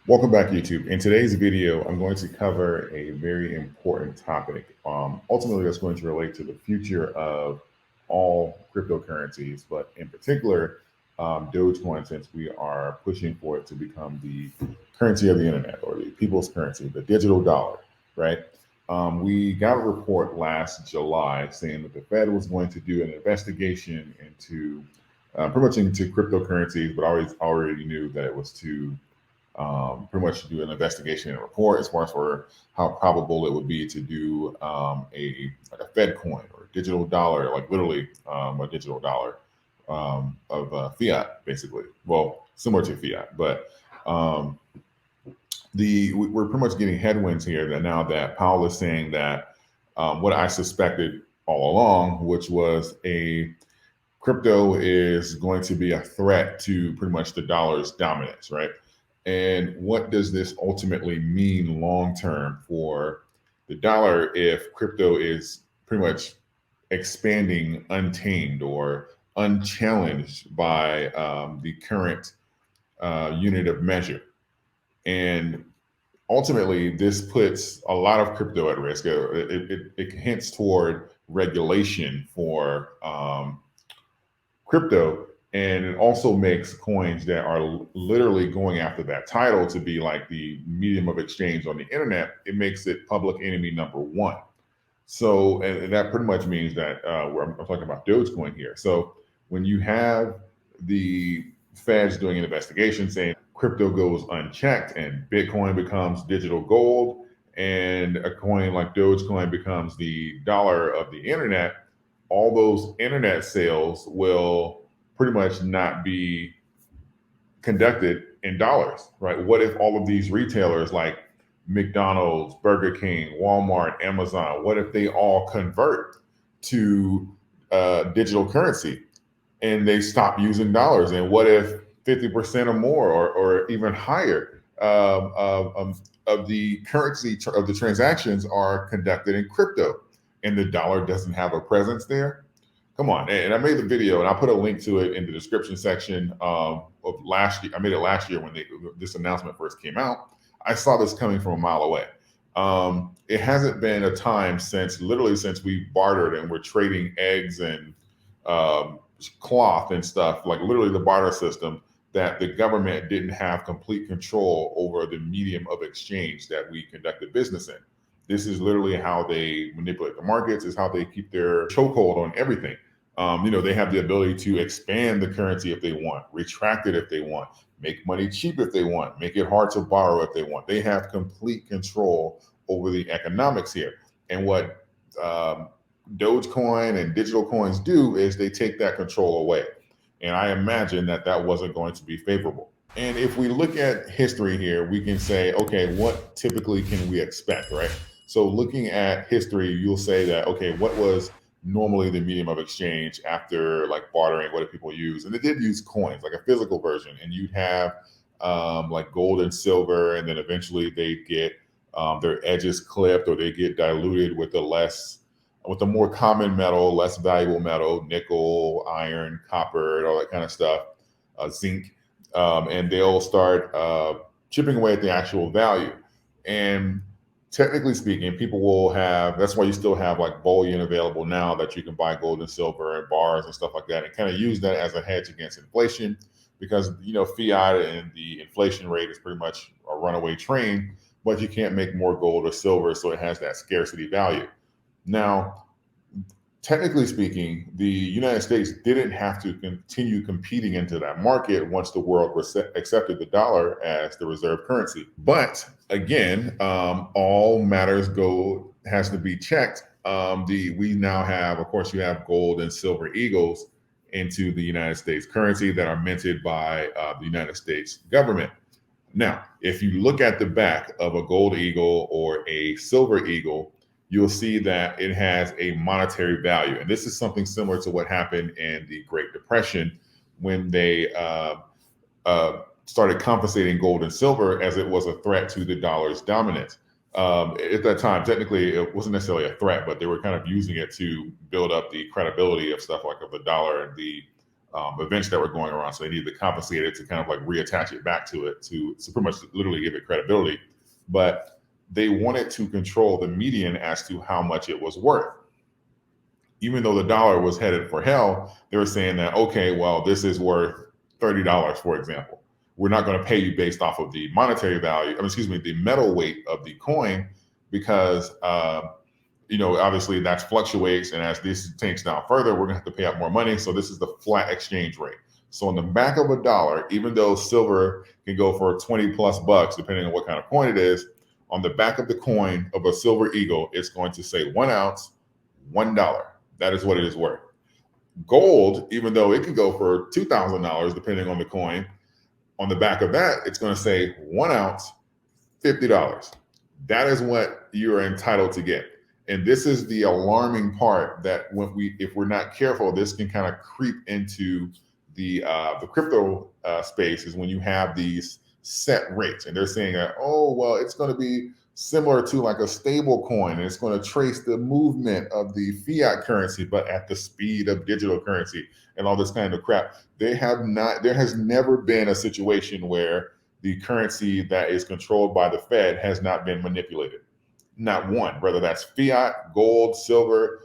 Welcome back, YouTube. In today's video, I'm going to cover a very important topic. Ultimately, that's going to relate to the future of all cryptocurrencies, but in particular, Dogecoin, since we are pushing for it to become the currency of the internet or the people's currency, the digital dollar, right? We got a report last July saying that the Fed was going to do an investigation into pretty much into cryptocurrencies, but I already knew that it was to pretty much do an investigation and report as far as for how probable it would be to do like a Fed coin or digital dollar, like literally a digital dollar of fiat, basically. Well, similar to fiat, but um, we're pretty much getting headwinds here that now that Powell is saying that what I suspected all along, which was a crypto is going to be a threat to pretty much the dollar's dominance, right? And what does this ultimately mean long term for the dollar if crypto is pretty much expanding untamed or unchallenged by the current unit of measure? And ultimately, this puts a lot of crypto at risk. It hints toward regulation for crypto, and it also makes coins that are literally going after that title to be like the medium of exchange on the internet. It makes it public enemy number one. So, and that pretty much means that I'm talking about Dogecoin here. So when you have the feds doing an investigation saying crypto goes unchecked and Bitcoin becomes digital gold and a coin like Dogecoin becomes the dollar of the internet, all those internet sales will pretty much not be conducted in dollars, right? What if all of these retailers like McDonald's, Burger King, Walmart, Amazon, what if they all convert to digital currency and they stop using dollars? And what if 50% or more or even higher of the currency of the transactions are conducted in crypto and the dollar doesn't have a presence there? Come on. And I made the video and I put a link to it in the description section of last year. I made it last year when this announcement first came out. I saw this coming from a mile away. It hasn't been a time literally since we bartered and we're trading eggs and cloth and stuff, like literally the barter system, that the government didn't have complete control over the medium of exchange that we conducted business in. This is literally how they manipulate the markets, is how they keep their chokehold on everything. They have the ability to expand the currency if they want, retract it if they want, make money cheap if they want, make it hard to borrow if they want. They have complete control over the economics here. And what Dogecoin and digital coins do is they take that control away. And I imagine that that wasn't going to be favorable. And if we look at history here, we can say, okay, what typically can we expect, right? So looking at history, you'll say that, okay, what was normally the medium of exchange after like bartering? What did people use? And they did use coins, like a physical version. And you'd have like gold and silver, and then eventually they'd get their edges clipped or they get diluted with a more common metal, less valuable metal, nickel, iron, copper, all that kind of stuff, zinc, and they'll start chipping away at the actual value. And technically speaking, people will have, that's why you still have like bullion available now that you can buy gold and silver and bars and stuff like that, and kind of use that as a hedge against inflation, because fiat and the inflation rate is pretty much a runaway train, but you can't make more gold or silver, so it has that scarcity value. Now, technically speaking, the United States didn't have to continue competing into that market once the world accepted the dollar as the reserve currency. But again, all matters has to be checked. We now have, of course, you have gold and silver eagles into the United States currency that are minted by the United States government. Now, if you look at the back of a gold eagle or a silver eagle, you'll see that it has a monetary value. And this is something similar to what happened in the Great Depression when they started confiscating gold and silver as it was a threat to the dollar's dominance. At that time, technically, it wasn't necessarily a threat, but they were kind of using it to build up the credibility of stuff like of the dollar and the events that were going around. So they needed to compensate it to kind of like reattach it back to it to pretty much literally give it credibility. But they wanted to control the median as to how much it was worth. Even though the dollar was headed for hell, they were saying that, okay, well, this is worth $30, for example. We're not going to pay you based off of the monetary value, the metal weight of the coin, because obviously that fluctuates, and as this takes down further, we're going to have to pay out more money. So this is the flat exchange rate. So on the back of a dollar, even though silver can go for 20 plus bucks, depending on what kind of coin it is, on the back of the coin of a silver eagle, it's going to say 1 ounce, $1. That is what it is worth. Gold, even though it can go for $2,000, depending on the coin, on the back of that, it's going to say 1 ounce, $50. That is what you are entitled to get. And this is the alarming part, that if we're not careful, this can kind of creep into the crypto space, is when you have these set rates, and they're saying that, oh, well, it's going to be similar to like a stable coin, and it's going to trace the movement of the fiat currency, but at the speed of digital currency and all this kind of crap. There has never been a situation where the currency that is controlled by the Fed has not been manipulated. Not one, whether that's fiat, gold, silver,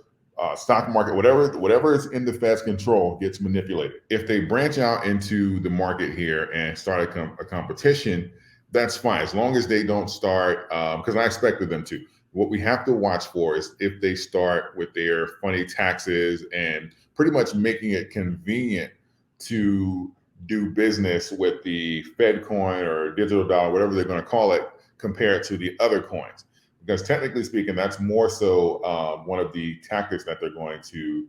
stock market, whatever is in the Fed's control gets manipulated. If they branch out into the market here and start a competition, that's fine, as long as they don't start, because I expected them to. What we have to watch for is if they start with their funny taxes and pretty much making it convenient to do business with the Fed coin or digital dollar, whatever they're going to call it, compared to the other coins. Because technically speaking, that's more so one of the tactics that they're going to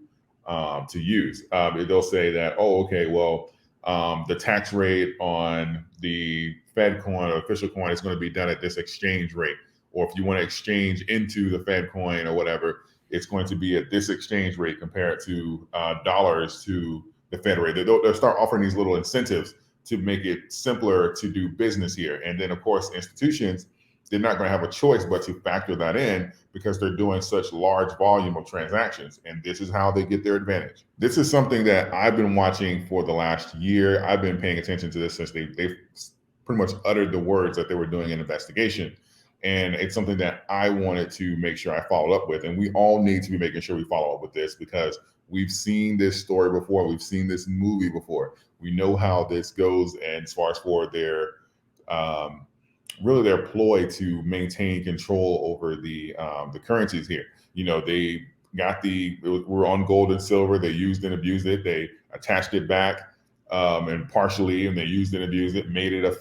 use. They'll say that, oh, okay, well, the tax rate on the Fed coin or official coin is going to be done at this exchange rate. Or if you want to exchange into the Fed coin or whatever, it's going to be at this exchange rate compared to dollars to the Fed rate. They'll start offering these little incentives to make it simpler to do business here. And then, of course, institutions, they're not going to have a choice but to factor that in, because they're doing such large volume of transactions, and this is how they get their advantage. This is something that I've been watching for the last year. I've been paying attention to this since they've pretty much uttered the words that they were doing an investigation, and it's something that I wanted to make sure I followed up with, and we all need to be making sure we follow up with this, because we've seen this story before, we've seen this movie before, we know how this goes, and as far as for their really their ploy to maintain control over the currencies here. They were on gold and silver. They used and abused it. They attached it back and partially, and they used and abused it, made it a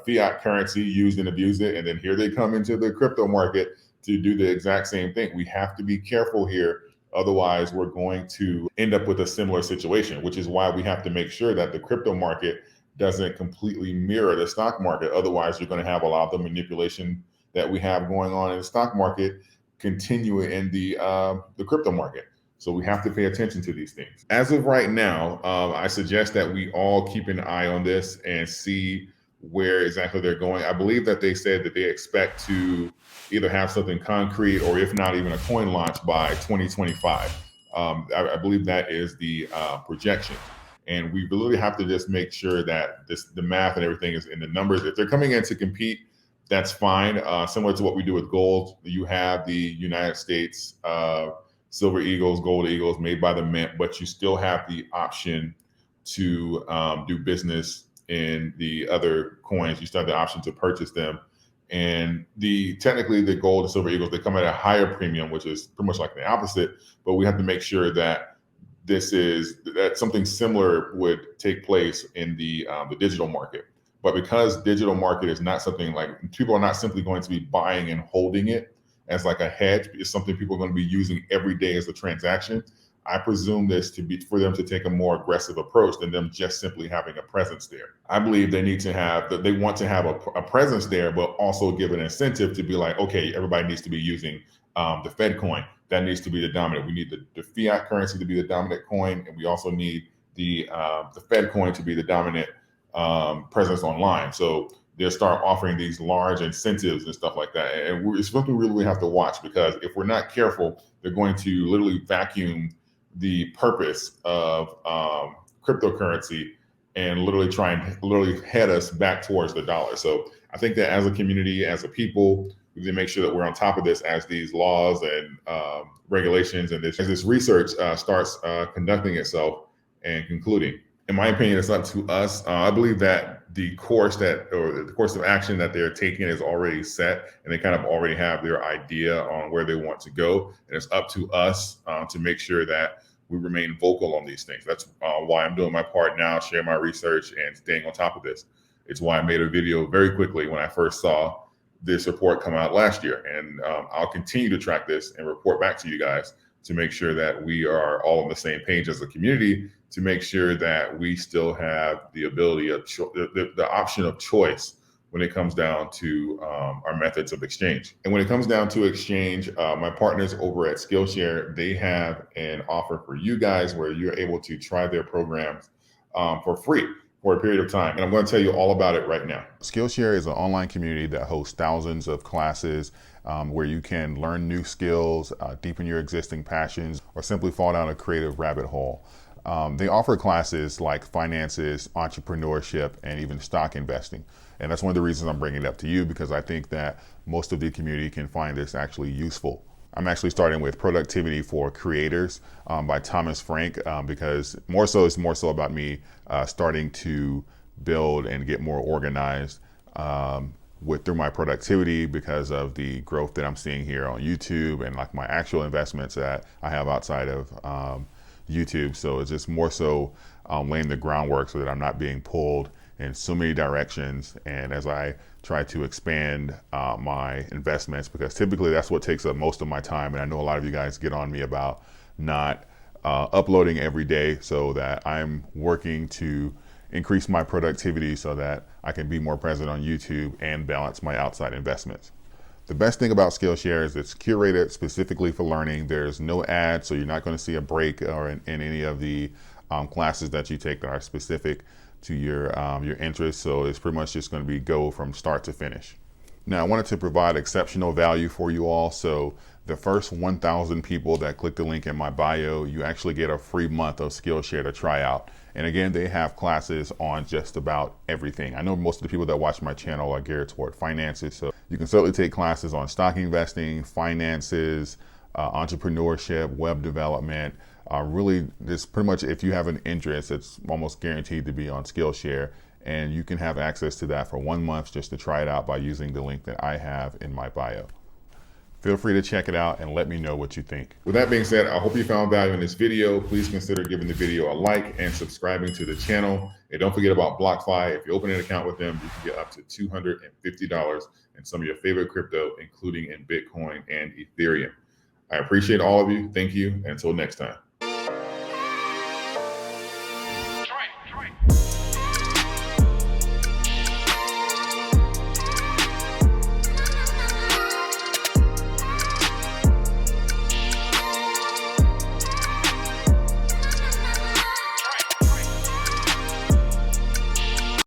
fiat currency, used and abused it. And then here they come into the crypto market to do the exact same thing. We have to be careful here. Otherwise, we're going to end up with a similar situation, which is why we have to make sure that the crypto market doesn't completely mirror the stock market. Otherwise, you're going to have a lot of the manipulation that we have going on in the stock market continue in the crypto market. So we have to pay attention to these things. As of right now, I suggest that we all keep an eye on this and see where exactly they're going. I believe that they said that they expect to either have something concrete, or if not even a coin launch, by 2025. I believe that is the projection. And we really have to just make sure that the math and everything is in the numbers. If they're coming in to compete, that's fine. Similar to what we do with gold, you have the United States silver eagles, gold eagles made by the mint, but you still have the option to do business in the other coins. You still have the option to purchase them. And technically the gold and silver eagles, they come at a higher premium, which is pretty much like the opposite. But we have to make sure that that something similar would take place in the digital market. But because digital market is not something like, people are not simply going to be buying and holding it as like a hedge, it's something people are going to be using every day as a transaction. I presume this to be for them to take a more aggressive approach than them just simply having a presence there. I believe they want to have a presence there, but also give an incentive to be like, okay, everybody needs to be using the Fed coin. That needs to be the dominant. We need the fiat currency to be the dominant coin, and we also need the Fed coin to be the dominant presence online. So they'll start offering these large incentives and stuff like that. And it's something we really have to watch, because if we're not careful, they're going to literally vacuum the purpose of cryptocurrency and literally try and literally head us back towards the dollar. So I think that as a community, as a people, we need to make sure that we're on top of this as these laws and regulations and as this research starts conducting itself and concluding. In my opinion, it's up to us. I believe that the course of action that they're taking is already set, and they kind of already have their idea on where they want to go. And it's up to us to make sure that we remain vocal on these things. That's why I'm doing my part now, sharing my research and staying on top of this. It's why I made a video very quickly when I first saw this report come out last year. And I'll continue to track this and report back to you guys to make sure that we are all on the same page as a community, to make sure that we still have the ability of the option of choice when it comes down to our methods of exchange. And when it comes down to exchange, my partners over at Skillshare, they have an offer for you guys where you're able to try their programs for free for a period of time. And I'm going to tell you all about it right now. Skillshare is an online community that hosts thousands of classes where you can learn new skills, deepen your existing passions, or simply fall down a creative rabbit hole. They offer classes like finances, entrepreneurship, and even stock investing. And that's one of the reasons I'm bringing it up to you, because I think that most of the community can find this actually useful. I'm actually starting with Productivity for Creators by Thomas Frank because it's more so about me starting to build and get more organized through my productivity because of the growth that I'm seeing here on YouTube and like my actual investments that I have outside of YouTube. So it's just more so laying the groundwork so that I'm not being pulled in so many directions. And as I try to expand my investments, because typically that's what takes up most of my time. And I know a lot of you guys get on me about not uploading every day, so that I'm working to increase my productivity so that I can be more present on YouTube and balance my outside investments. The best thing about Skillshare is it's curated specifically for learning. There's no ads, so you're not going to see a break or in any of the classes that you take that are specific to your interests. So it's pretty much just going to be go from start to finish. Now, I wanted to provide exceptional value for you all. So the first 1,000 people that click the link in my bio, you actually get a free month of Skillshare to try out. And again, they have classes on just about everything. I know most of the people that watch my channel are geared toward finances, so you can certainly take classes on stock investing, finances, entrepreneurship, web development. Really, this pretty much, if you have an interest, it's almost guaranteed to be on Skillshare, and you can have access to that for 1 month just to try it out by using the link that I have in my bio. Feel free to check it out and let me know what you think. With that being said, I hope you found value in this video. Please consider giving the video a like and subscribing to the channel. And don't forget about BlockFi. If you open an account with them, you can get up to $250 in some of your favorite crypto, including in Bitcoin and Ethereum. I appreciate all of you. Thank you. Until next time.